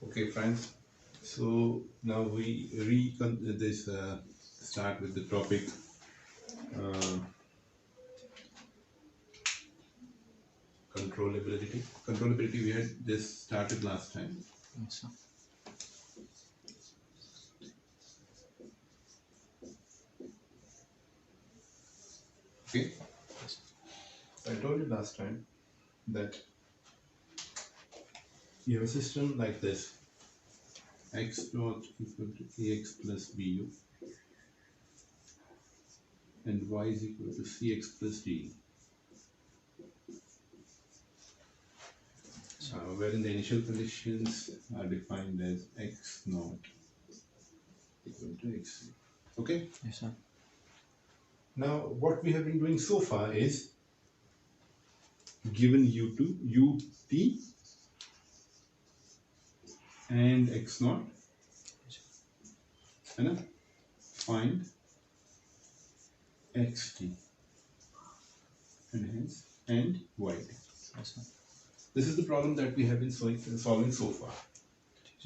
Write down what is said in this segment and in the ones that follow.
Okay, friends. So now we start with the topic uh, controllability. Controllability we had this started last time. Yes, sir. Okay. Yes, So I told you last time that you have a system like this: x naught equal to ax plus bu, and y is equal to cx plus d. sir. Wherein the initial conditions are defined as x naught equal to x. Okay. Yes, sir. Now what we have been doing so far is given ut and x naught, है ना? Find xt and hence and y. Yes, sir. This is the problem that we have been solving so far.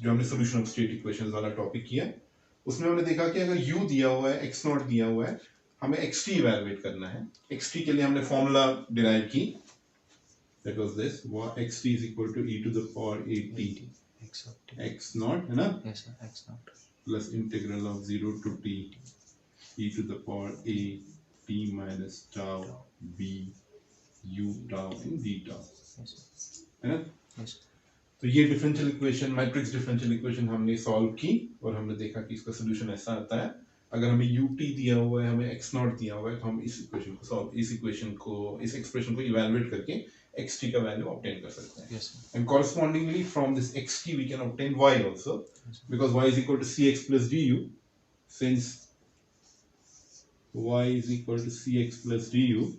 जो हमने solution of state equations वाला topic किया, उसमें हमने देखा कि अगर u दिया हुआ है, x naught दिया हुआ है, हमें xt evaluate करना है. xt के लिए हमने formula derive की. That was this: xt is equal to e to the power at X of t. x naught, है ना? Yes, sir. X naught. Plus integral of 0 to t e to the power a t minus tau b u tau and d tau, Yes, sir. है ना? Yes. तो ये differential equation, matrix differential equation हमने solve की और हमने देखा कि इसका सोल्यूशन ऐसा आता है. अगर हमें ut दिया हुआ है, हमें x नॉट दिया हुआ है, तो हम इस इक्वेशन को इस एक्सप्रेशन को इवैल्यूएट करके xt का वैल्यू ऑब्टेन कर सकते हैं. Yes, sir. And correspondingly from this xt we can obtain y also, Yes, sir. because y is equal to cx plus du. Since y is equal to cx plus du,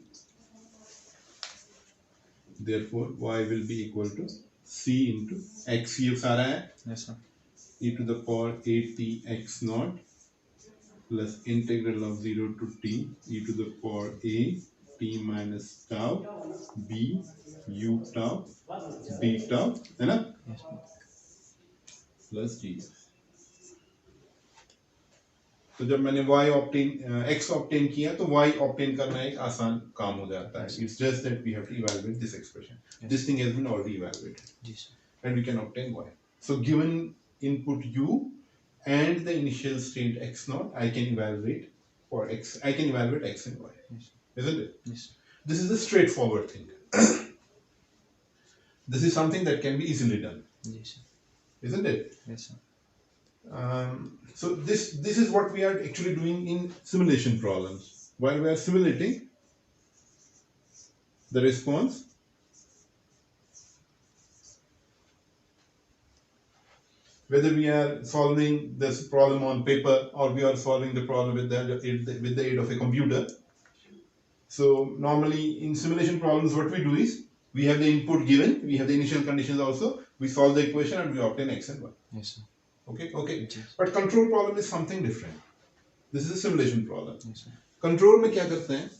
therefore y will be equal to c into x. ये सारा है Yes, sir. e to the power at x naught plus integral of 0 to t e to the power a t minus tau b u tau d tau, है ना? Yes, sir. Plus d. तो जब मैंने y obtain x obtain किया तो y obtain करना एक आसान काम हो जाता है. It's just that we have to evaluate this expression. Yes. This thing has been already evaluated Yes, sir. and we can obtain y. So given input u and the initial state x naught, I can evaluate x and y. Yes, sir. Isn't it? Yes, sir. This is a straightforward thing. This is something that can be easily done, Yes, sir. isn't it? Yes, sir. So this is what we are actually doing in simulation problems. While we are simulating the response, whether we are solving this problem on paper or we are solving the problem with the aid of a computer. So normally in simulation problems, what we do is we have the input given, we have the initial conditions also, we solve the equation and we obtain x and y. Yes, sir. Okay. Yes. But control problem is something different. This is a simulation problem. Yes, sir. Control में क्या करते हैं?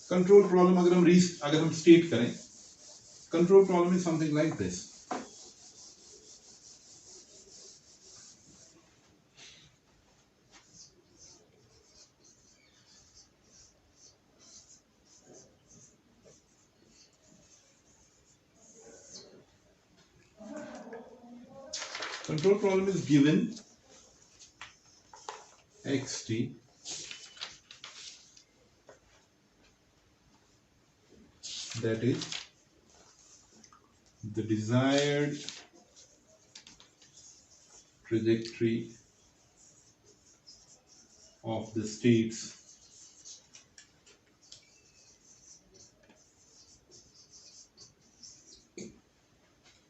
Control problem अगर हम state करें, control problem is something like this. Control problem is given xt that is the desired trajectory of the states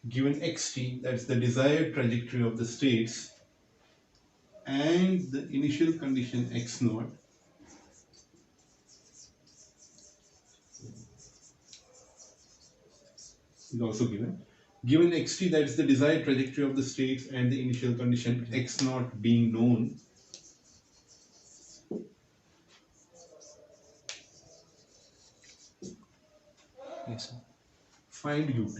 given xt, that's the desired trajectory of the states, and the initial condition x naught is also given. Given xt, that is the desired trajectory of the states and the initial condition x naught being known, Yes, sir. find ut.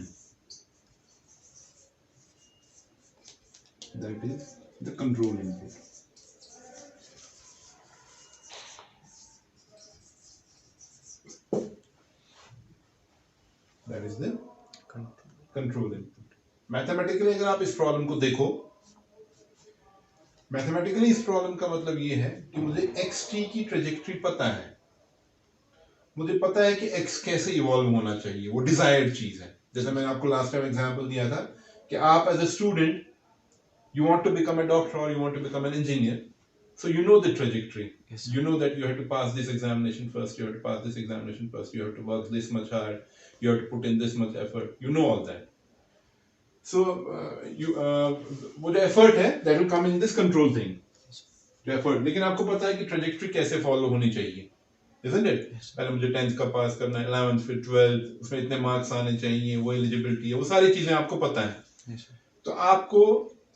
that is the control input. That is the control input. Mathematically अगर आप इस problem को देखो, mathematically इस problem का मतलब ये है कि मुझे xt की ट्रेजेक्ट्री पता है, मुझे पता है कि x कैसे इवॉल्व होना चाहिए, वो डिजायर्ड चीज है. जैसे मैंने आपको लास्ट टाइम एग्जांपल दिया था कि आप as a student you want to become a doctor or you want to become an engineer, so you know the trajectory. Yes. You know that you have to pass this examination first, you have to pass this examination first, you have to work this much hard, you have to put in this much effort, you know all that. So वो जो effort है that will come in this control thing, जो effort. लेकिन आपको पता है कि trajectory कैसे follow होनी चाहिए, isn't it? Yes. पहले मुझे 10th का पास करना है, 11th फिर 12th, उसमें इतने मार्क्स आने चाहिए, वो एलिजिबिलिटी है, वो सारी चीजें आपको पता है. Yes. तो आपको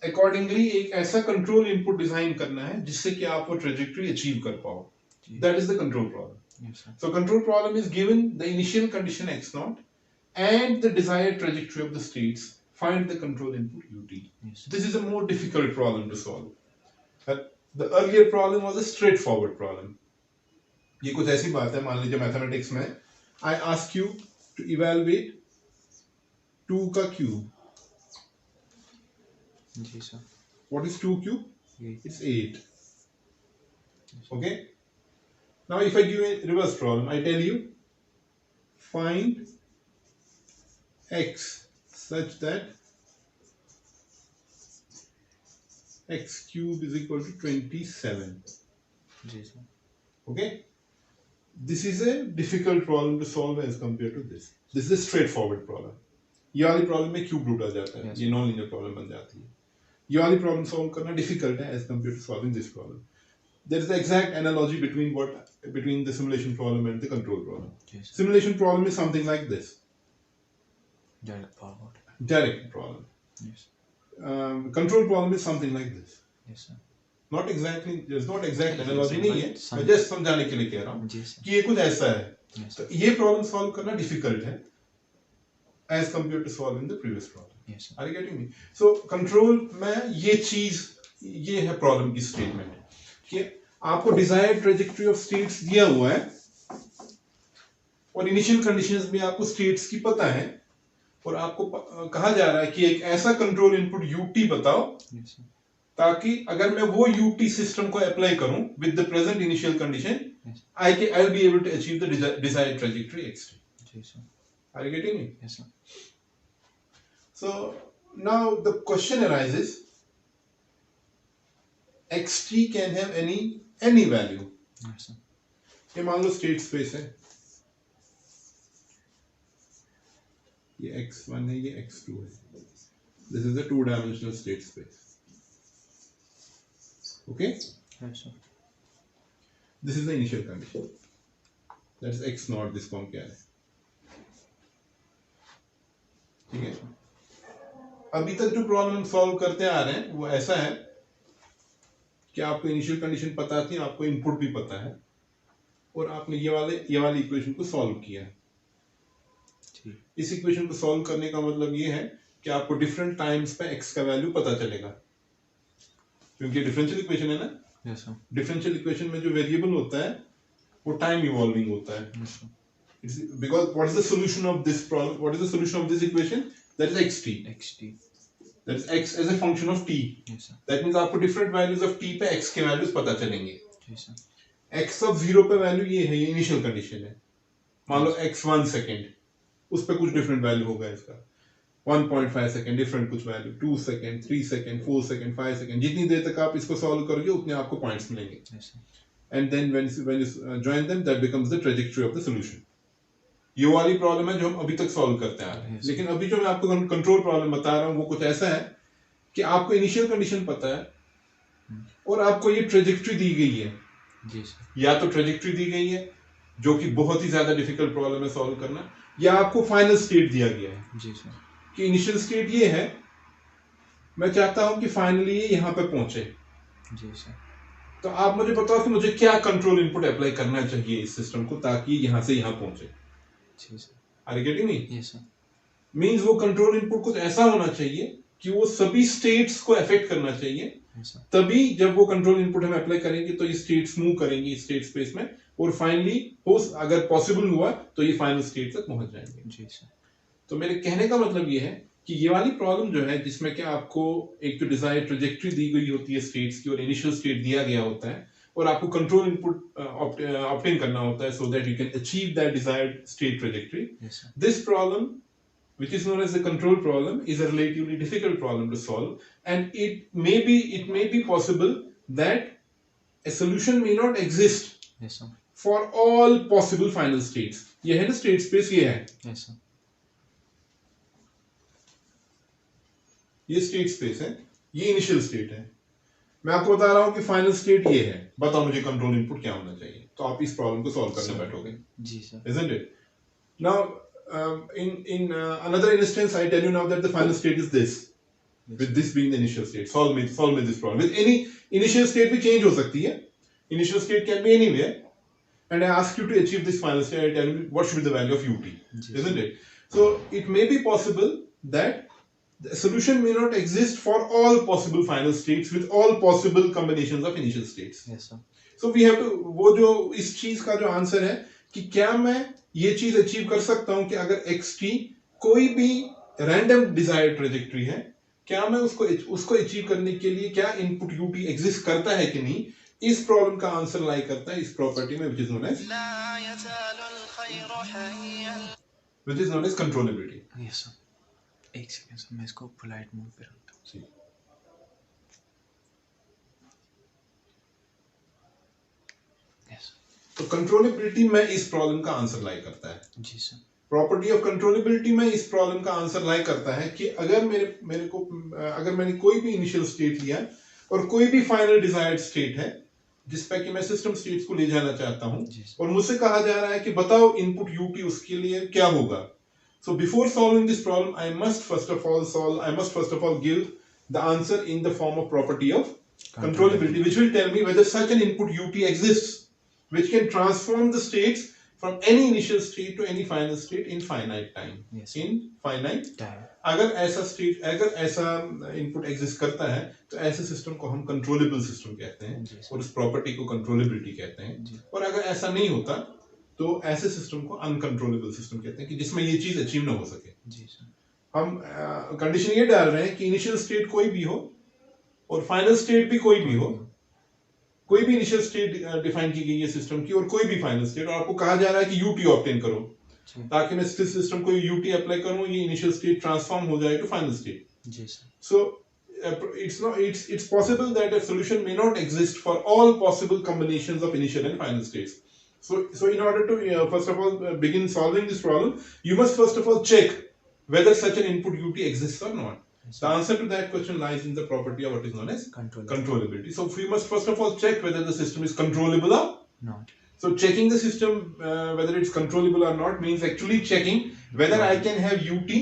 अकॉर्डिंगली एक ऐसा कंट्रोल इनपुट डिजाइन करना है जिससे कि आप वो ट्रेजेक्टरी अचीव कर पाओ. That is the control problem. So control problem is given the initial condition x naught and the desired trajectory of the states. Find the control input ut. This is a more difficult problem to solve. The earlier problem was a straight forward problem. ये कुछ ऐसी बात है, मान लीजिए mathematics में I ask you to evaluate 2 का cube. जी sir. What is 2 cube? 8. It's 8. Okay. Now if I give a reverse problem, I tell you find x such that x cube is equal to 27. जी sir. Okay. This is a difficult problem to solve as compared to this. This is a straightforward problem. ये वाली problem में cube root आ जाता है, ये non linear problem बन जाती है. ये वाली प्रॉब्लम सॉल्व करना डिफिकल्ट है as compare to solving this problem. There is the exact analogy between the simulation problem and the control problem. Simulation problem is something like this, Direct forward. Direct problem. Yes. Control problem is something like this. Yes sir. Not exactly, there is not exact analogy नहीं है, मैं just समझाने के लिए कह रहा हूं जी sir. कि ये कुछ ऐसा है. Yes. तो ये प्रॉब्लम सॉल्व करना डिफिकल्ट है as compared to solving the previous problem. Yes sir. Are you getting me? So control में ये चीज, ये है प्रॉब्लम की स्टेटमेंट कि आपको डिजायर्ड ट्रेजेक्टरी ऑफ स्टेट्स दिया हुआ है और इनिशियल कंडीशंस में आपको स्टेट्स की पता है और आपको कहा जा रहा है कि एक ऐसा कंट्रोल इनपुट ut बताओ. Yes sir. ताकि अगर मैं वो ut सिस्टम को अप्लाई करूं with the present initial condition, Yes. I will be able to achieve the desired trajectory xt. जी sir. Are you getting me? Yes sir. So now the question arises, xt can have any value. Yes sir. ये मान लो state space है, ये x1 है, ये x2 है. This is a 2-dimensional state space. Okay? Yes sir. This is the initial condition. That is x naught, जिसको हम कह रहे हैं. ठीक है. अभी तक जो प्रॉब्लम हम सॉल्व करते आ रहे हैं वो ऐसा है कि आपको इनिशियल कंडीशन पता थी, आपको इनपुट भी पता है और आपने ये वाली इक्वेशन को सॉल्व किया. इस इक्वेशन को सॉल्व करने का मतलब ये है कि आपको डिफरेंट टाइम्स पे x का वैल्यू पता चलेगा, क्योंकि डिफरेंशियल इक्वेशन है ना. Yes sir. डिफरेंशियल इक्वेशन में जो वेरिएबल होता है वो टाइम इवॉल्विंग होता है. Yes sir. Because what is the solution of this problem? What is the solution of this equation? That is xt. xt. That is x as a function of t. Yes sir. That means आपको different values of t पे x के values पता चलेंगे. जी sir. x of 0 पे value ये है, ये initial condition है. मान लो x 1 सेकेंड, उस पे कुछ डिफरेंट वैल्यू होगा इसका. 1.5 सेकेंड डिफरेंट कुछ value, 2 second, 3 second, 4 second, 5 second. जितनी देर तक आप इसको सॉल्व करोगे उतने आपको पॉइंट्स मिलेंगे. Yes sir. And then when you join them, that becomes the trajectory of the solution. ये वाली प्रॉब्लम है जो हम अभी तक सॉल्व करते आ रहे हैं. Yes. लेकिन अभी जो मैं आपको कंट्रोल प्रॉब्लम बता रहा हूँ वो कुछ ऐसा है कि आपको इनिशियल कंडीशन पता है और आपको ये ट्रेजेक्टरी दी गई है. जी सर. या तो ट्रेजेक्टरी दी गई है जो कि बहुत ही ज्यादा डिफिकल्ट प्रॉब्लम है सॉल्व करना, या आपको फाइनल स्टेट दिया गया है जी सर. कि इनिशियल स्टेट ये है, मैं चाहता हूं कि फाइनली ये यहाँ पे पहुंचे. जी सर. तो आप मुझे बताओ कि मुझे क्या कंट्रोल इनपुट अप्लाई करना चाहिए इस सिस्टम को ताकि यहाँ से यहाँ पहुंचे. जी sir. Are you getting me? Yes sir. Means वो कंट्रोल इनपुट कुछ ऐसा होना चाहिए कि वो सभी स्टेट्स को अफेक्ट करना चाहिए, Yes, sir. तभी जब वो कंट्रोल इनपुट हम अप्लाई करेंगे तो ये स्टेट्स मूव करेंगी स्टेट स्पेस में, और फाइनली हो अगर पॉसिबल हुआ तो ये फाइनल स्टेट तक पहुंच जाएंगे। जी सर। तो मेरे कहने का मतलब ये है कि ये वाली प्रॉब्लम जो है जिसमें कि आपको एक तो डिजायर्ड ट्रेजेक्टरी दी गई होती है स्टेट्स की और इनिशियल स्टेट दिया गया होता है और आपको कंट्रोल इनपुट ऑब्टेन करना होता है so that you can achieve that desired state trajectory. Yes, sir. This problem which is known as the control problem is a relatively difficult problem to solve, and it may be possible that a solution may not exist Yes, sir. for all possible final states। ये है ना state space, ये है, Yes, sir. ये state space है, ये initial state है। मैं आपको बता रहा हूं कि फाइनल स्टेट ये है, बताओ मुझे कंट्रोल इनपुट क्या होना चाहिए, तो आप इस प्रॉब्लम को सॉल्व करने बैठोगे। जी sir. Isn't it? Now, in another instance, I tell you now that the final state is this, Yes, with this being the initial state. Solve me this problem. With any initial state भी change हो सकती है. Initial state can be anywhere, and I ask you to achieve this final state. I tell you what should be the value of ut, Yes. isn't it? So it may be possible that the solution may not exist for all possible final states with all possible combinations of initial states. Yes, sir. So we have to, वो जो इस चीज का जो answer है कि क्या मैं ये चीज अचीव कर सकता हूं कि अगर xt कोई भी रैंडम डिजायर्ड ट्रेजेक्टरी है, क्या मैं उसको अचीव करने के लिए क्या इनपुट ut एग्जिस्ट करता है कि नहीं, इस प्रॉब्लम का आंसर लाई करता है इस प्रॉपर्टी में which is known as controllability. Yes, sir. एक सेकंड सर, मैं इसको पोलाइट मोड पे रखता हूँ। Yes, sir. तो कंट्रोलेबिलिटी में इस प्रॉब्लम का आंसर लाई करता है। जी सर। प्रॉपर्टी ऑफ कंट्रोलेबिलिटी में इस प्रॉब्लम का आंसर लाई करता है कि अगर अगर मैंने कोई भी इनिशियल स्टेट लिया और कोई भी फाइनल डिजायर्ड स्टेट है जिस पे कि मैं सिस्टम स्टेट्स को ले जाना चाहता हूं और मुझसे कहा जा रहा है कि बताओ इनपुट ut उसके लिए क्या होगा। So before solving this problem I must first of all give the answer in the form of property of controllability which will tell me whether such an input ut exists which can transform the states from any initial state to any final state in finite time। Yes. In finite Time. अगर ऐसा input exist करता है तो ऐसे system को हम controllable system कहते हैं जी, और उस प्रॉपर्टी को कंट्रोलेबिलिटी कहते हैं। जी। और अगर ऐसा नहीं होता तो ऐसे सिस्टम को अनकंट्रोलेबल सिस्टम कहते हैं कि जिसमें ये चीज अचीव ना हो सके। जी सर। हम कंडीशन ये डाल रहे हैं कि इनिशियल स्टेट कोई भी हो और फाइनल स्टेट भी कोई भी हो, कोई भी इनिशियल स्टेट डिफाइन की गई है सिस्टम की और कोई भी फाइनल स्टेट, और आपको कहा जा रहा है कि ut ऑब्टेन करो ताकि मैं सिस्टम को ut अप्लाई करूं, ये इनिशियल स्टेट ट्रांसफॉर्म हो जाए टू फाइनल स्टेट। जी sir. So it's possible that a solution may not exist for all possible combinations of initial and final states. So in order to first of all begin solving this problem, you must first of all check whether such an input ut exists or not. The answer to that question lies in the property of what is known as controllability. So we must first of all check whether the system is controllable or not. So checking the system whether it's controllable or not means actually checking whether I can have ut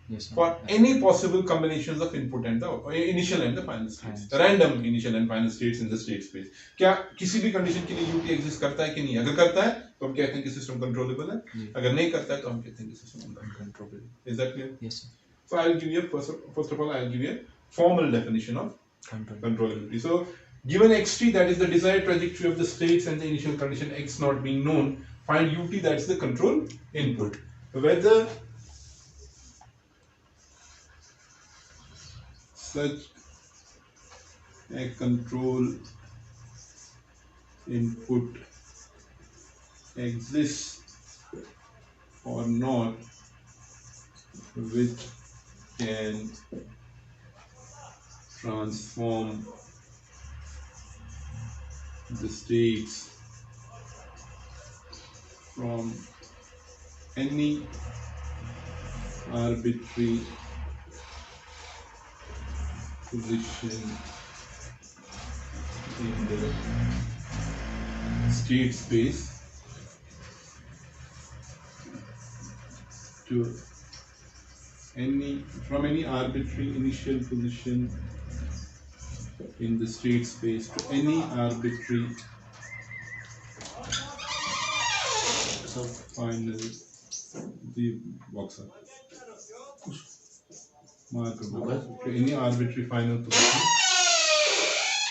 Yes, sir. for any possible combinations of input and the initial and the final states, random initial and final states in the state space। क्या किसी भी condition के लिए ut exist करता है कि नहीं? अगर करता है तो हम कहते हैं कि सिस्टम कंट्रोलेबल है, अगर नहीं करता है तो हम कहते हैं कि system uncontrollable. Is that clear? Yes, sir. So I'll give you first of all I'll give you a formal definition of controllability। So given xt, that is the desired trajectory of the states, and the initial condition x not being known, find ut, that's the control input। Whether such a control input exists or not, which can transform the states from any arbitrary position in the state space to from any arbitrary initial position in the state space to any arbitrary final the box mark to any arbitrary final position.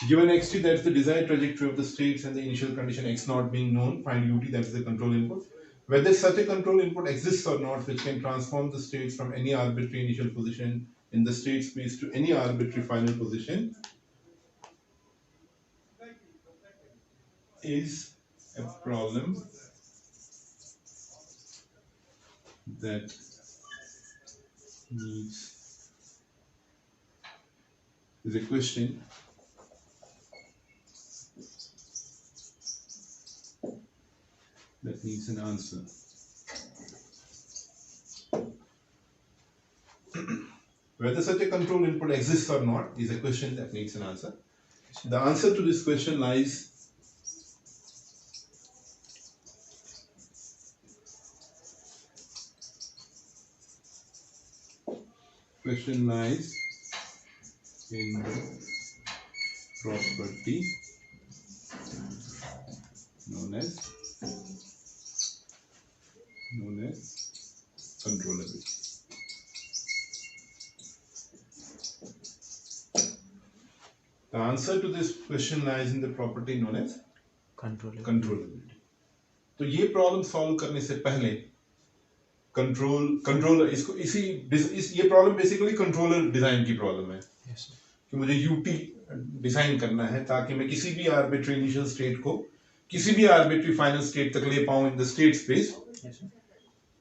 Given xt, that's the desired trajectory of the states, and the initial condition x naught being known, find ut, that is the control input. Whether such a control input exists or not, which can transform the states from any arbitrary initial position in the state space to any arbitrary final position, is a problem that needs, is a question that needs an answer. Whether such a control input exists or not is a question that needs an answer. The answer to this question lies in the property known as controllability. The answer to this question lies in the property known as controllability. तो ये problem solve करने से पहले controller ये problem basically controller design की problem है कि मुझे यूटी डिजाइन करना है ताकि मैं किसी भी आर्बिट्री इनिशियल स्टेट को किसी भी आर्बिट्री फाइनल स्टेट तक ले पाऊं इन द स्टेट स्पेस.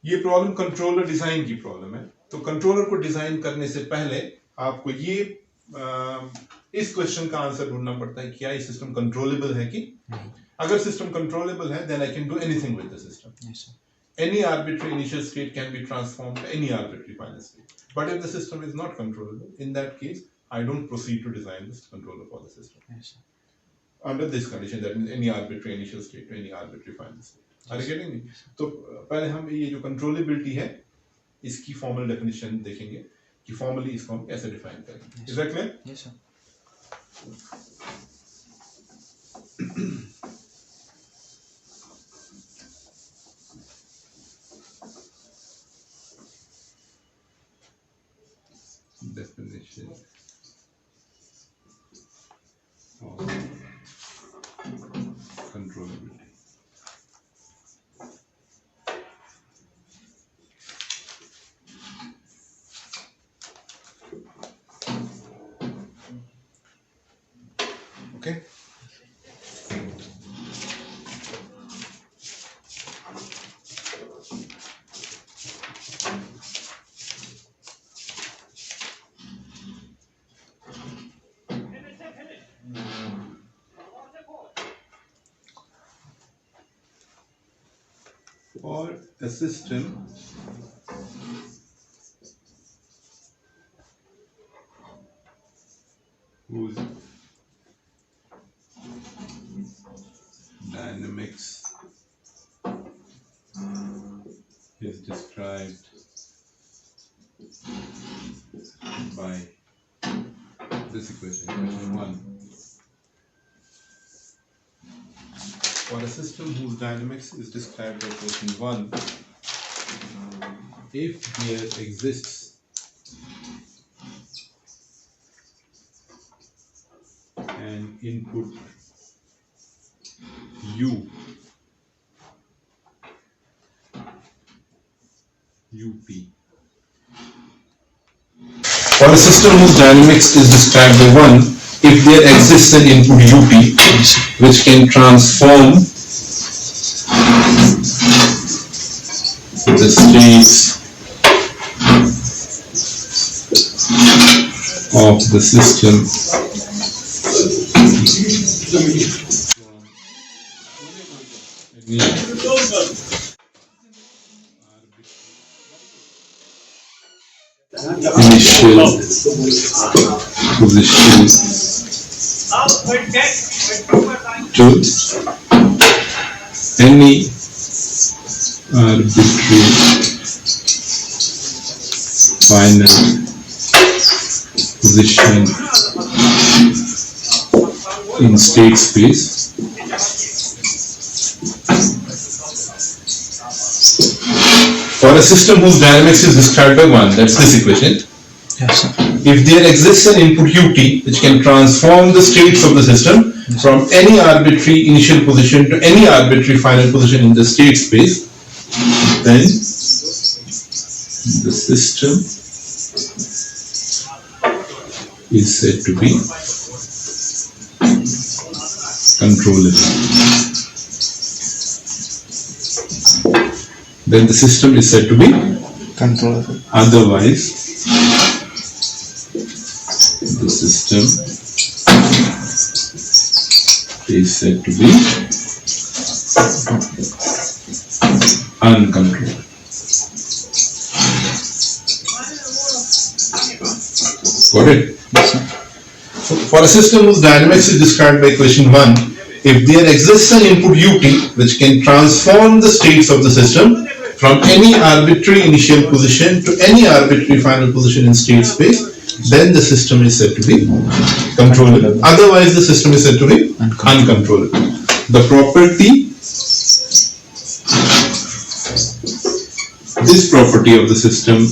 ये प्रॉब्लम कंट्रोलर डिजाइन की प्रॉब्लम है. तो कंट्रोलर को डिजाइन करने से पहले आपको ये इस क्वेश्चन का आंसर ढूंढना पड़ता है क्या ये सिस्टम कंट्रोलेबल है कि नहीं. अगर सिस्टम कंट्रोलेबल है then I can do anything with the system. Any arbitrary initial state can be transformed to any arbitrary final state. But if the system is not controllable, in that case, I don't proceed to design this controller for the system. Yes, sir. Under this condition, that means any arbitrary initial state to any arbitrary final state. Are you getting me? तो पहले हम ये जो controllability है, इसकी formal definition देखेंगे कि formally इसको हम कैसे define करेंगे. Is that clear? Yes, sir. Definition of controllability. Okay. For a system whose dynamics is described by this equation, equation 1. For a system whose dynamics is described by equation 1, if there exists an input u, up. For a system whose dynamics is described by 1, if there exists an input up which can transform the states of the system initial position to any arbitrary final position in state space for a system whose dynamics is described by 1, that's this equation. Yes, sir. If there exists an input ut which can transform the states of the system from any arbitrary initial position to any arbitrary final position in the state space, then the system is said to be controllable. Then the system is said to be Controllable. otherwise the system is said to be uncontrollable. Got it? Yes, sir. So for a system whose dynamics is described by equation 1, if there exists an input ut which can transform the states of the system from any arbitrary initial position to any arbitrary final position in state space, then the system is said to be controllable. Otherwise, the system is said to be uncontrollable. The property, this property of the system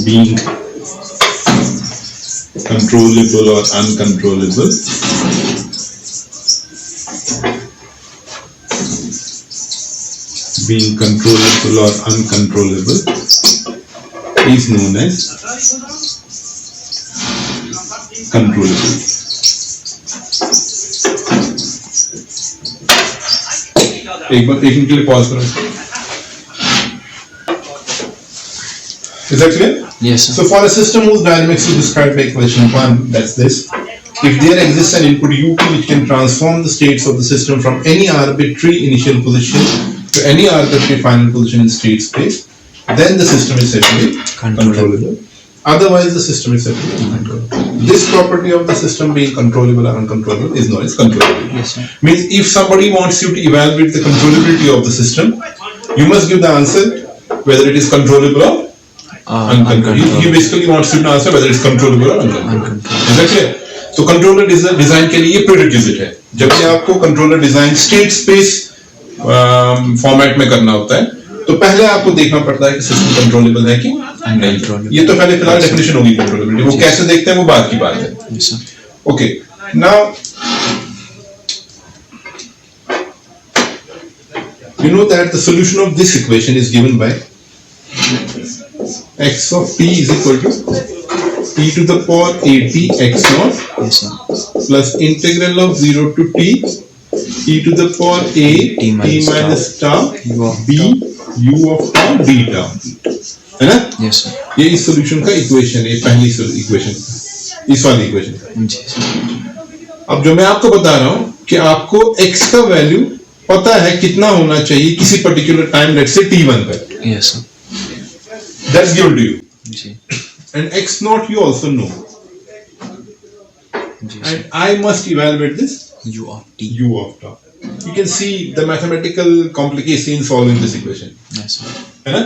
being controllable or uncontrollable being controllable or uncontrollable is known as controllable. एक minute के लिए pause करो. Is that clear? Yes, sir. So for a system whose dynamics is described by equation 1, that's this. If there exists an input ut which can transform the states of the system from any arbitrary initial position to any arbitrary final position in state space, then the system is said to be controllable. Otherwise, the system is said to be uncontrollable. This property of the system being controllable or uncontrollable is known as controllability. Yes, sir. Means if somebody wants you to evaluate the controllability of the system, you must give the answer whether it is controllable or uncontrollable. He basically wants you to answer whether it's controllable or uncontrollable. Is that clear? तो controller design के लिए ये prerequisite है. जब भी आपको controller design state space format में करना होता है, तो पहले आपको देखना पड़ता है कि सिस्टम कंट्रोलेबल है कि नहीं. ये तो पहले फिलहाल डेफिनेशन होगी कंट्रोलेबिलिटी. वो कैसे देखते हैं वो बात की बात है. Okay, now you know that the solution of this equation is given by x of t is equal to e to the power at x naught Yes, sir. plus integral of 0 to t e to the power a t minus tau b u of tau d tau. है ना? Yes, sir. ये इस solution का equation है, पहली equation, इस वाली equation. जी, sir. अब जो मैं आपको बता रहा हूँ कि आपको x का वैल्यू पता है कितना होना चाहिए किसी particular time, let's say t1 पर. Yes, sir. That's given to you. Ji. And x naught you also know. Ji, And I must evaluate this U of t. u of tau. You can see the mathematical complication in solving this equation. Yes, sir. है ना?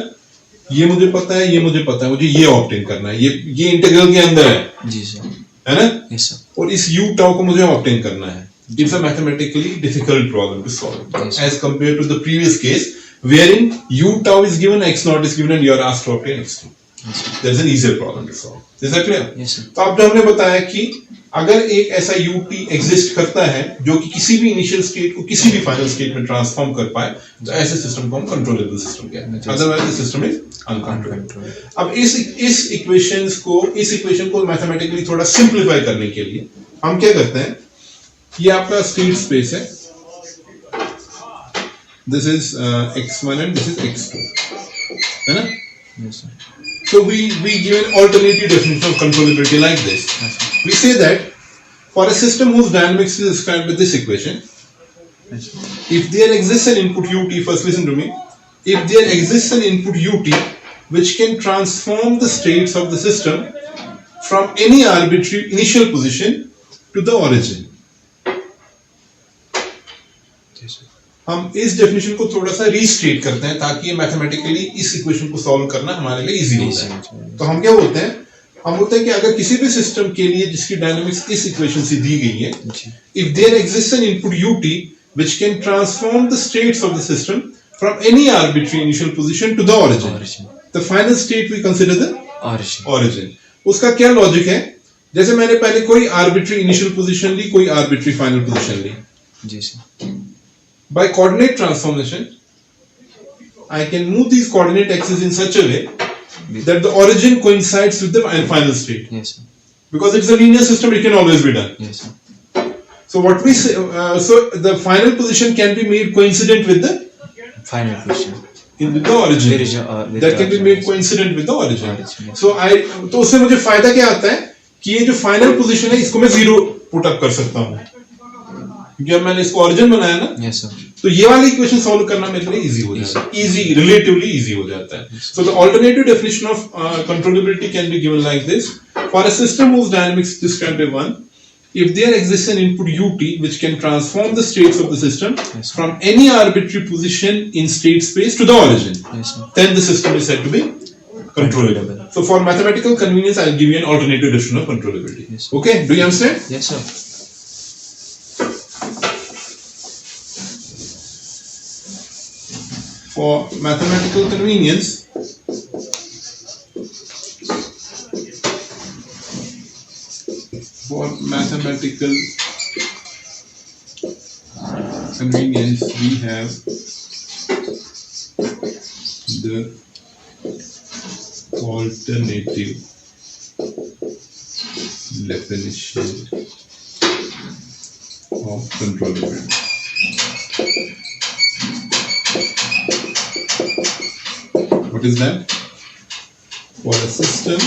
ये मुझे पता है, ये मुझे पता है, मुझे ये ऑब्टेन करना है, ये इंटीग्रल के अंदर है. जी, sir. है ना? Yes, sir. और इस u tau को मुझे ऑब्टेन करना है. It's a mathematically difficult problem to solve Yes. as compared to the previous case wherein u tau is given, x naught is given, and you are asked to obtain x2. Yes, sir. There's an easier problem to solve. Is that clear? Yes, sir. तो अब जो हमने बताया कि अगर एक ऐसा ut exist करता है जो कि किसी भी इनिशियल स्टेट को किसी भी फाइनल स्टेट में ट्रांसफॉर्म कर पाए, तो ऐसे सिस्टम को हम कंट्रोलेबल सिस्टम कहते हैं. Otherwise the system is uncontrollable. अब इस इक्वेशन को मैथमेटिकली थोड़ा सिंपलीफाई करने के लिए हम क्या करते हैं, ये आपका स्टेट स्पेस है, this is x1 and this is x2, है ना? Yes, sir. So we give an alternative definition of controllability like this. We say that for a system whose dynamics is described with this equation, Yes, sir. if there exists an input ut, first listen to me, if there exists an input ut which can transform the states of the system from any arbitrary initial position to the origin. Yes, sir. हम इस definition को थोड़ा सा restate करते हैं ताकि ये mathematically इस इक्वेशन को सॉल्व करना हमारे लिए इजी होता है. तो हम क्या बोलते हैं, हम बोलते हैं कि अगर किसी भी सिस्टम के लिए जिसकी डायनामिक्स इस इक्वेशन से दी गई है, जी. if there exists an input ut which can transform the states of the system from any arbitrary initial position to the origin. origin, The final state we consider the origin. origin. उसका क्या logic है? जैसे मैंने पहले कोई arbitrary initial position ली, कोई arbitrary final position ली. जी sir. By coordinate transformation, I can move these coordinate axes in such a way that the origin coincides with the final state. Yes sir. Because it's a linear system, it can always be done. Yes sir. So what we say, so the final position can be made coincident with the Final position. with the origin. There is a, with That the can be made coincident with the origin. Origin, yes. So तो उससे मुझे फायदा क्या आता है कि ये जो फाइनल पोजीशन है इसको मैं जीरो पुट अप कर सकता हूँ, क्योंकि अब मैंने इसको ऑरिजिन बनाया ना. Yes sir. तो ये वाली इक्वेशन सॉल्व करना मेरे लिए इजी हो जाता है, इजी, रिलेटिवली इजी हो जाता है. So the alternative definition of controllability can be given like this. For a system whose dynamics described by 1, if there exists an input ut which can transform the states of the system Yes, sir. from any arbitrary position in state space to the origin, Yes sir. then the system is said to be controllable. So for mathematical convenience, I'll give you an alternative definition of controllability. Yes. Okay, do you understand? Yes sir. For mathematical convenience, we have the alternative definition of controllability. What is that? For a system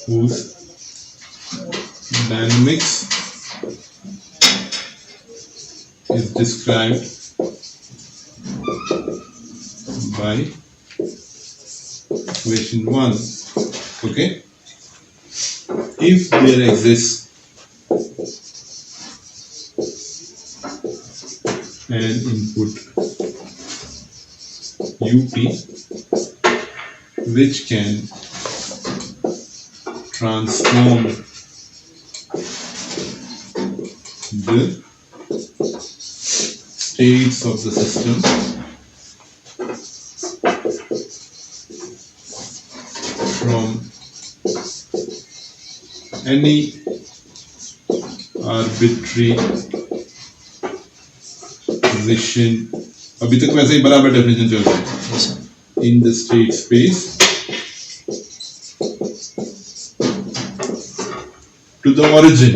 whose dynamics is described by equation 1. Okay? If there exists an input ut which can transform the states of the system from any arbitrary position. अभी तक वैसे ही बराबर definition चल रहा है. Yes sir. In the state space to the origin.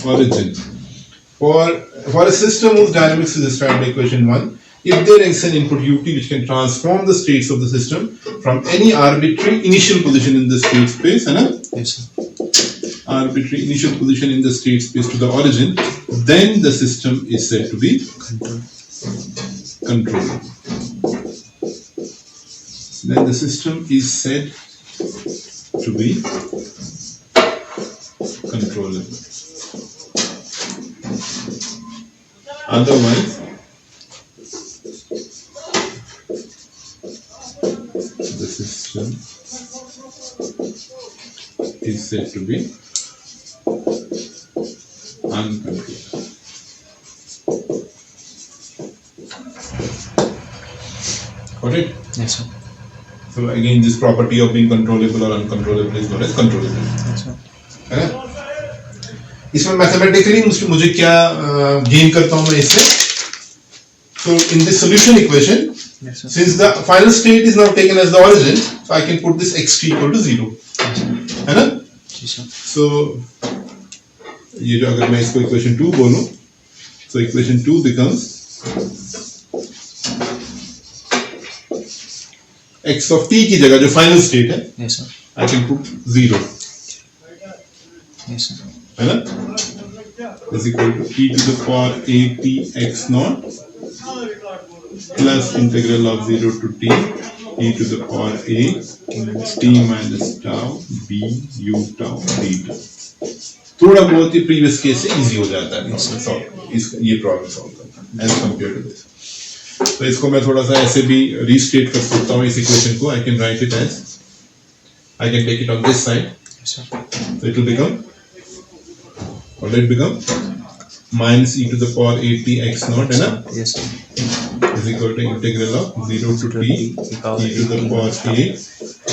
Origin. For a system whose dynamics is described by equation 1, if there is an input ut which can transform the states of the system from any arbitrary initial position in the state space, है ना? Yes sir. Arbitrary initial position in the state space to the origin, then the system is said to be controllable. Then the system is said to be controllable. Otherwise, the system is said to be uncontrollable. Got it? Yes sir. So again, this property of being controllable or uncontrollable is known as controllable. Yes sir. है ना? इसमें mathematically मुझे क्या gain करता हूँ मैं इससे? So in this solution equation, Yes sir. since the final state is now taken as the origin, so I can put this x t equal to 0. Yes sir. है ना? जी sir. So ये जो अगर मैं इसको equation 2 बोलूँ, so equation 2 becomes x of t की जगह जो final state है, Yes sir. I can put 0. Yes sir. है ना? Is equal to e to the power a t x naught plus integral of 0 to t e to the power a t minus tau b u tau dt. थोड़ा बहुत ही previous case से easy हो जाता है ये problem solve करना as compare to this. तो इसको मैं थोड़ा सा ऐसे भी रीस्टेट कर सकता हूँ इस इक्वेशन को. I can write it as, I can take it on this side, Yes sir. so it will become और let become minus e to the power 80 x naught है ना, Yes, sir. is equal to integral of 0 to t e to the power 8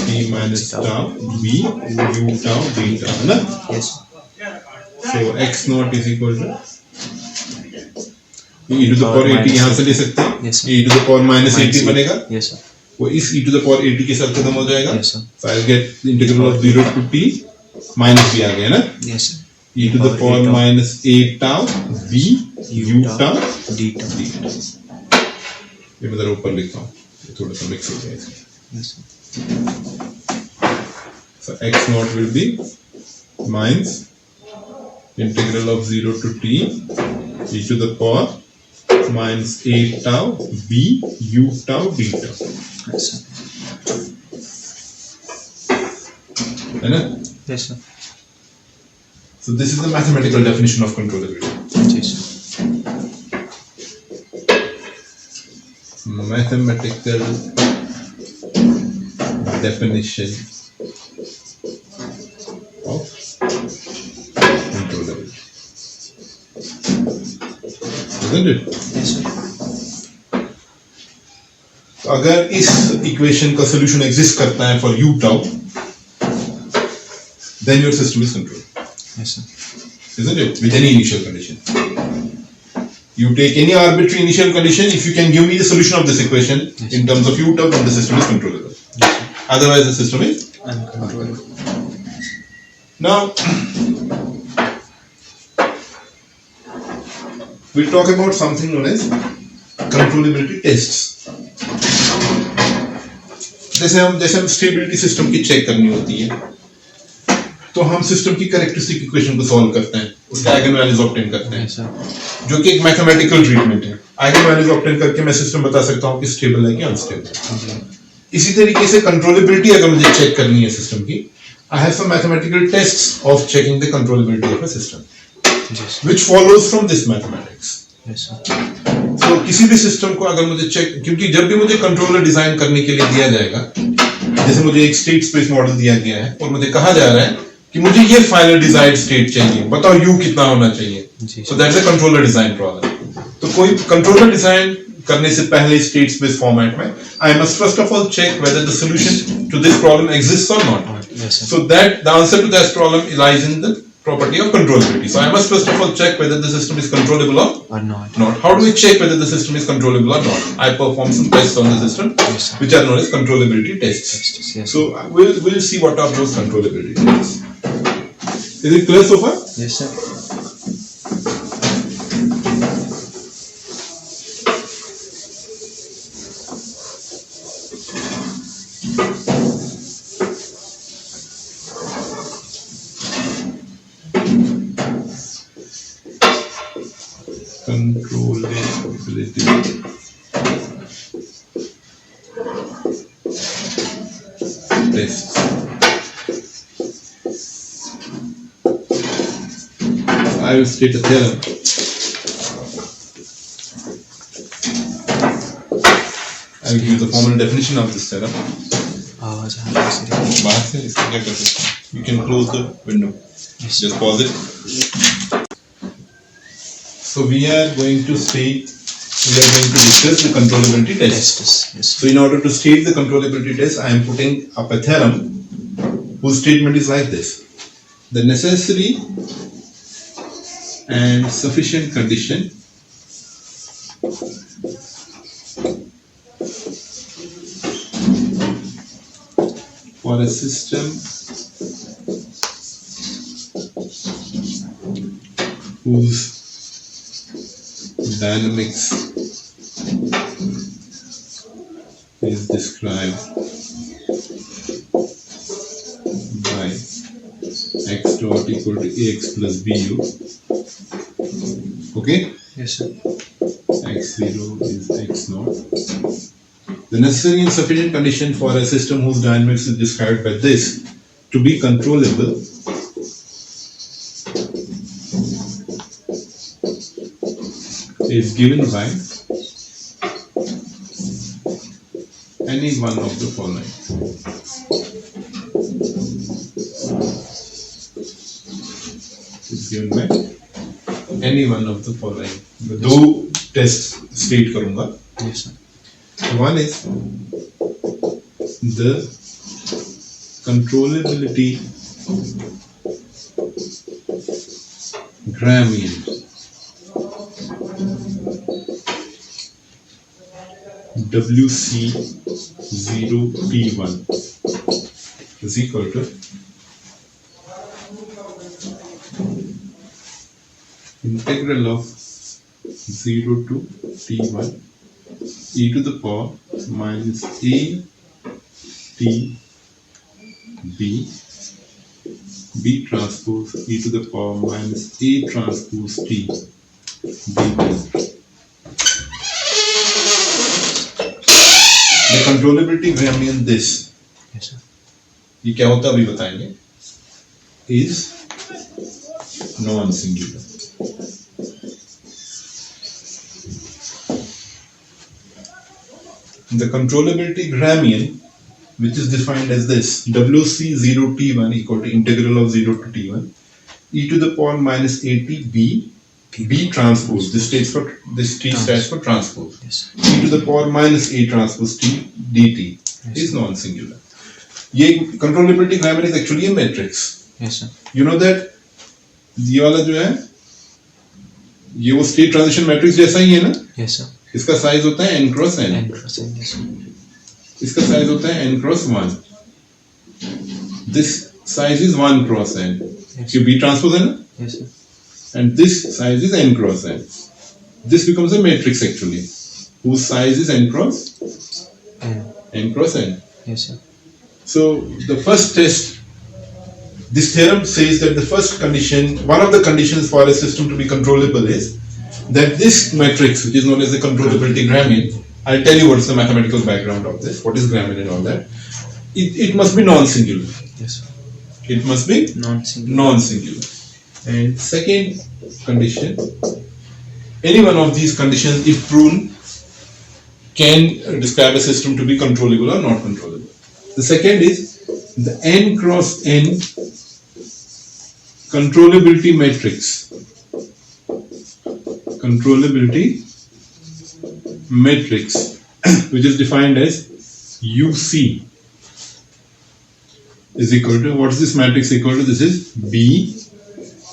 t minus tau b u tau d tau है ना. Yes. So x naught is equal to e to the power 80 यहाँ से ले सकते हैं. Yes, sir. e to the power minus 80 बनेगा. Yes, sir. वो इस e to the power 80 के साथ खत्म हो जाएगा. Yes, sir. So I'll get the integral of 0 to t minus b आ गया ना. Yes, sir. e to the power minus 8 tau b u tau D tau. d tau. ये मैं जरा ऊपर लिखता हूँ, ये थोड़ा सा मिक्स हो गया इसमें. Yes, sir. So x naught will be minus integral of 0 to t e to the power minus 8 tau b u tau d tau. Yes, sir. है ना? Yes, sir. So this is the mathematical definition of controllability. Yes, sir. Mathematical definition of controllability. Isn't it? Yes, sir. अगर इस equation का solution exist करता है for u tau, then your system is controlled. Yes, sir. Isn't it? With any initial condition. You take any arbitrary initial condition, if you can give me the solution of this equation Yes. in terms of u tau, then the system is controllable. Yes, sir. Otherwise, the system is. Uncontrollable. Now, we'll talk about something known as controllability tests. जैसे हम stability system की check करनी होती है, तो हम system की characteristic equation को सॉल्व करते हैं, उसका आइगन वैल्यूज ऑब्टेन करते हैं. Yes, sir. जो कि एक मैथमेटिकल ट्रीटमेंट है. आइगन वैल्यूज ऑब्टेन करके मैं सिस्टम बता सकता हूँ कि स्टेबल है कि अनस्टेबल है. इसी तरीके से कंट्रोलेबिलिटी अगर मुझे चेक करनी है सिस्टम की, I have some mathematical tests of checking the controllability of a system, Yes. Which follows from this mathematics. Yes, sir. तो किसी भी सिस्टम को अगर मुझे चेक, क्योंकि जब भी मुझे कंट्रोलर डिजाइन करने के लिए दिया जाएगा, जैसे मुझे एक स्टेट स्पेस मॉडल दिया गया है और मुझे कहा जा रहा है कि मुझे ये फाइनल डिजायर्ड स्टेट चाहिए, बताओ यू कितना होना चाहिए. जी. So that's a controller design problem. तो कोई कंट्रोलर डिजाइन करने से पहले स्टेट स्पेस फॉर्मेट में I must first of all check whether the solution to this problem exists और not. Yes, sir. So that the answer to that problem lies in the property of controllability. So I must first of all check whether the system is controllable Or not. or not. How do we check whether the system is controllable or not? I perform some tests on the system, Yes, sir. which are known as controllability tests. Tests, yes. So we'll see what are those controllability tests. Is it clear so far? Yes, sir. Controllability tests. I will state a theorem. I will give the formal definition of this theorem. आवाज आ रही है सिर्फ. बाहर से इसको क्या कर सकते हैं? You can close the window. Yes. Just pause it. So we are going to discuss the controllability test. Tests. Yes. So in order to state the controllability test, I am putting up a theorem whose statement is like this: the necessary and sufficient condition for a system whose dynamics is described by x dot equal to ax plus bu. Okay, Yes, sir. x0 is x naught. The necessary and sufficient condition for a system whose dynamics is described by this to be controllable is given by any one of the following. Is given by any one of the following. दो test state करूंगा। Yes, sir. One is the controllability Gramian WC0T1 is equal to integral of 0 to T1 e to the power minus a t b b transpose e to the power minus a transpose t b. The controllability Gramian this, Yes, sir. ये क्या होता है अभी बताएंगे, is non-singular. The controllability Gramian, which is defined as this, WC0T1 equal to integral of 0 to T1 e to the power minus AT B B transpose. This T stands for transpose. Yes. E to the power minus A transpose T dt is non-singular. ये controllability Gramian is actually a matrix. Yes, sir. You know that ये वाला जो है ये वो state transition matrix जैसा ही है ना? Yes, sir. इसका साइज होता है n cross n. N cross N. Yes, sir. इसका साइज होता है n cross 1. This size is 1 cross n. Yes. ये B transpose है ना? Yes, sir. And this size is n cross n. This becomes a matrix actually, whose size is n cross N. n cross n. Yes, sir. So the first test, this theorem says that the first condition, one of the conditions for a system to be controllable is that this matrix, which is known as the controllability Gramian, I'll tell you what's the mathematical background of this, what is Gramian and all that. It must be non-singular. Yes, sir. It must be Non-singular. non-singular. And second condition, any one of these conditions, if proven, can describe a system to be controllable or not controllable. The second is the n cross n controllability matrix. Controllability matrix, which is defined as UC, is equal to, what is this matrix equal to? This is B,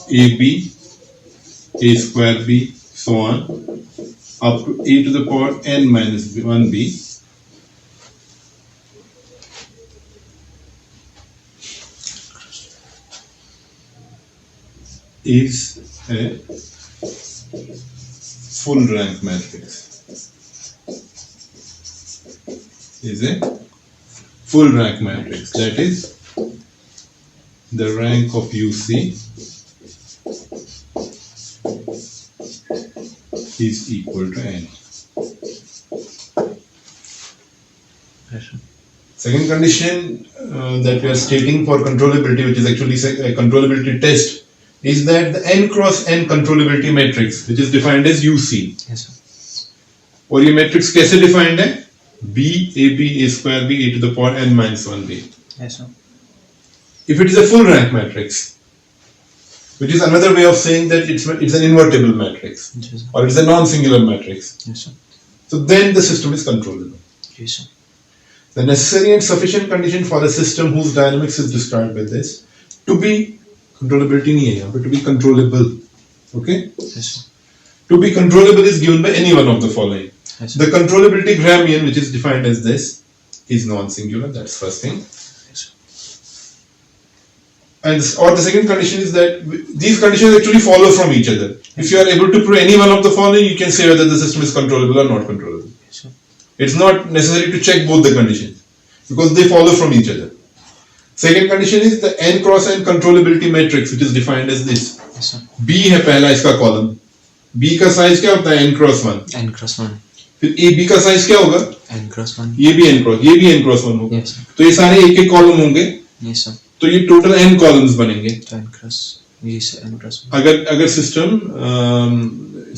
AB, A square B, so on, up to A to the power n minus 1B, is a full rank matrix. Is a full rank matrix. That is, the rank of UC is equal to n. Yes, sir. Second condition that we are stating for controllability, which is actually a controllability test, is that the n cross n controllability matrix, which is defined as UC, Yes, sir. और ये matrix कैसे defined है? B, AB, A square B, A to the power n minus 1B. Yes, sir. If it is a full rank matrix, which is another way of saying that it's an invertible matrix, Yes, sir. or it's a non-singular matrix, Yes, sir. so then the system is controllable. Yes, sir. The necessary and sufficient condition for a system whose dynamics is described by this to be controllability नहीं है यहाँ पे, to be controllable, okay? Yes, sir. To be controllable is given by any one of the following. Yes, sir. The controllability Gramian, which is defined as this, is non-singular. That's first thing. Yes, sir. And or the second condition is that these conditions actually follow from each other. If you are able to prove any one of the following, you can say whether the system is controllable or not controllable. Yes, sir. It's not necessary to check both the conditions because they follow from each other. Second condition is the n cross n controllability matrix, which is defined as this. Yes, sir. B है पहला इसका column. B का size क्या होता है? n cross 1. N cross 1. फिर AB का size क्या होगा? N cross 1. ये भी n cross 1 होगा. Yes, sir. तो ये सारे एक एक कॉलम होंगे. Yes, sir. तो ये टोटल n कॉलम्स बनेंगे. तो N cross. Yes, sir. N cross 1. अगर system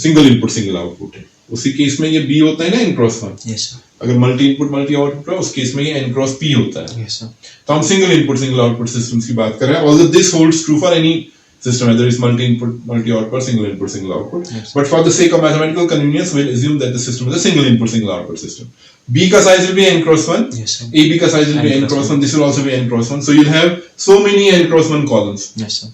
single input single output है, उसी केस में ये B होता है ना n cross 1. Yes, sir. अगर मल्टी इनपुट मल्टी आउटपुट है, उस केस में ये n cross P होता है. Yes, sir. तो हम single input single output systems की बात कर रहे हैं. Although this holds true for any system, whether it's multi-input, multi-output, single input, single output. Yes. But for the sake of mathematical convenience, we'll assume that the system is a single input, single output system. B ka size will be n cross 1. Yes, sir. AB ka size will be n cross 1. This will also be n cross 1. So you'll have so many n cross 1 columns, Yes, sir.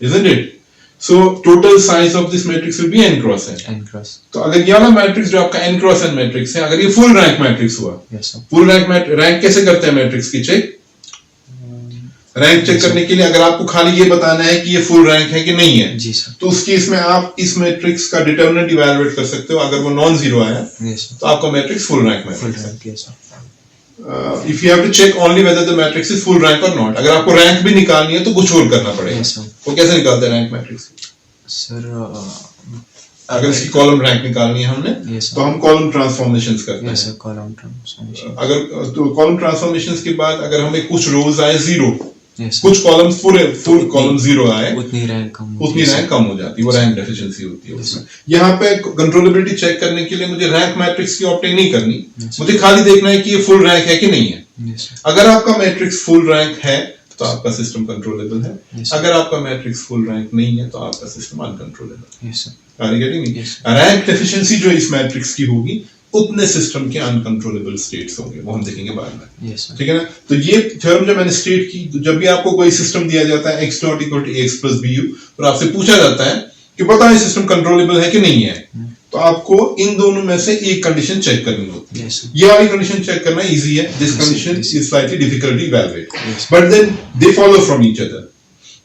isn't it? So total size of this matrix will be n cross n. N cross. तो अगर ये वाला matrix जो आपका n cross n matrix है, अगर ये full rank matrix हुआ, Yes, sir. फुल रैंक कैसे करते हैं मैट्रिक्स की चेक? रैंक चेक करने के लिए अगर आपको खाली ये बताना है कि ये फुल रैंक है कि नहीं है, जी सर. तो उस केस में आप इस मैट्रिक्स का डिटरमिनेंट इवैल्यूएट कर सकते हो. अगर वो नॉन जीरो आया Yes, sir. तो आपका matrix full rank Full matrix है. rank. Yes, sir. If you have to check only whether the matrix is full rank और नॉट. अगर आपको रैंक भी निकालनी है तो कुछ और करना पड़ेगा. Yes, sir. वो कैसे निकालते हैं रैंक मैट्रिक्स? Sir. अगर इसकी कॉलम रैंक निकालनी है हमने, Yes, sir. तो हम कॉलम ट्रांसफॉर्मेशंस करते Yes, हैं. sir. Column transformation. अगर तो कॉलम ट्रांसफॉर्मेशंस के बाद अगर हमें कुछ रोज आए जीरो, Yes, sir. कुछ कॉलम फुल कॉलम जीरो आए, उतनी रैंक कम. उतनी रैंक कम हो जाती है. वो रैंक डेफिशिएंसी होती है Yes, उसमें. यहाँ पे कंट्रोलेबिलिटी चेक करने के लिए मुझे रैंक मैट्रिक्स की ऑप्टिंग नहीं करनी. Yes. मुझे खाली देखना है कि ये फुल रैंक है कि नहीं है. Yes, sir. अगर आपका मैट्रिक्स फुल रैंक है तो आपका सिस्टम कंट्रोलेबल है. Yes. अगर आपका मैट्रिक्स फुल रैंक नहीं है तो आपका सिस्टम अनकंट्रोलेबल है. Yes, sir. Are you getting me? Yes. Rank deficiency जो इस मैट्रिक्स की होगी, उतने सिस्टम के अनकंट्रोलेबल स्टेट्स होंगे. वो हम देखेंगे बाद में. Yes, sir. ठीक है ना. तो ये थ्योरम जो मैंने स्टेट की, तो जब भी आपको कोई सिस्टम दिया जाता है x naught equal to ax plus bu और आपसे पूछा जाता है कि बताओ सिस्टम कंट्रोलेबल है कि नहीं है, तो आपको इन दोनों में से एक कंडीशन चेक करनी होती है. Yes, sir. ये वाली कंडीशन चेक करना इजी है. This Yes, condition yes. Is slightly difficult to evaluate, Yes. But then they follow from each other.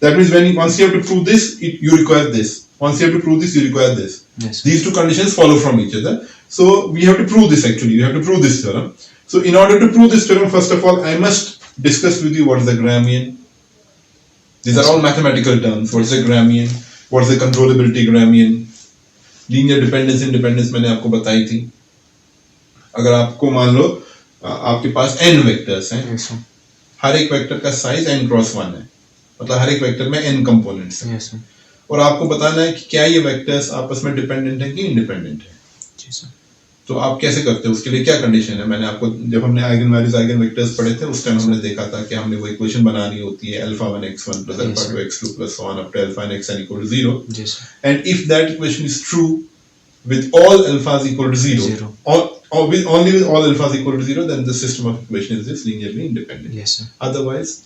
That means when once you have to prove this, you require this. Once you have to prove this, you require this. Yes, sir. These two conditions follow from each other. So we have to prove this actually. We have to prove this theorem. So in order to prove this theorem, first of all, I must discuss with you what is the Gramian. These are all mathematical terms. What is the Gramian? What is the controllability Gramian? Linear dependence, independence मैंने आपको बताई थी. अगर आपको मान लो आपके पास n vectors हैं, Yes, sir. हर एक वेक्टर का साइज n क्रॉस 1 है, मतलब हर एक वेक्टर में n कंपोनेंट्स हैं, Yes, sir. और आपको बताना है कि क्या ये वेक्टर्स आपस में डिपेंडेंट है कि इंडिपेंडेंट है. जी सर. तो आप कैसे करते हो, उसके लिए क्या कंडीशन है? मैंने आपको जब हमने आइगन वैल्यूज आइगन वेक्टर्स पढ़े थे उस टाइम हमने देखा था कि हमने वो इक्वेशन बनानी होती है alpha 1 x1 plus alpha 2 x2 plus so on up to alpha n xn equal to 0. जी sir. And if that equation is true with all alphas equal to 0, Zero. or with only with all alphas equal to 0, then the system of equation is just linearly independent. Yes, sir. Otherwise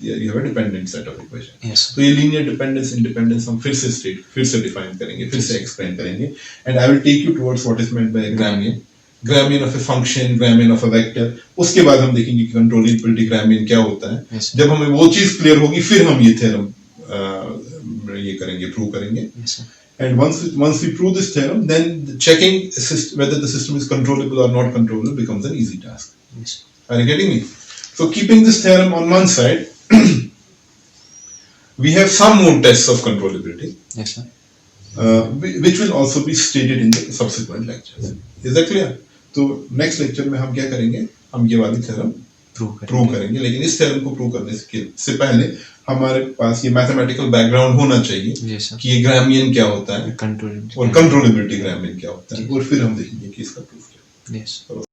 you have a dependent set of equation. Yes, sir. तो ये linear dependence independence हम फिर से define करेंगे, फिर से explain करेंगे. And I will take you towards what is meant by Gramian, Gramian of a function, Gramian of a vector. उसके बाद हम देखेंगे कि कंट्रोलेबिलिटी ग्रामियन क्या होता है. Yes, जब हमें वो चीज क्लियर होगी फिर हम ये थ्योरम ये करेंगे, प्रूव करेंगे. Yes, sir. And once we prove this theorem, then checking whether the system is controllable or not controllable becomes an easy task. Yes. Are you getting me? So keeping this theorem on one side, we have some more tests of controllability, Yes, sir. which will also be stated in the subsequent lectures. Is that clear? तो next lecture में हम क्या करेंगे, हम ये वाली theorem prove करेंगे. लेकिन इस theorem को प्रूव करने से पहले हमारे पास ये मैथमेटिकल बैकग्राउंड होना चाहिए. Yes, sir. कि ये ग्रामियन क्या होता है Control. और कंट्रोलेबिलिटी ग्रामियन क्या होता है, और फिर हम देखेंगे कि इसका प्रूफ क्या है. Yes.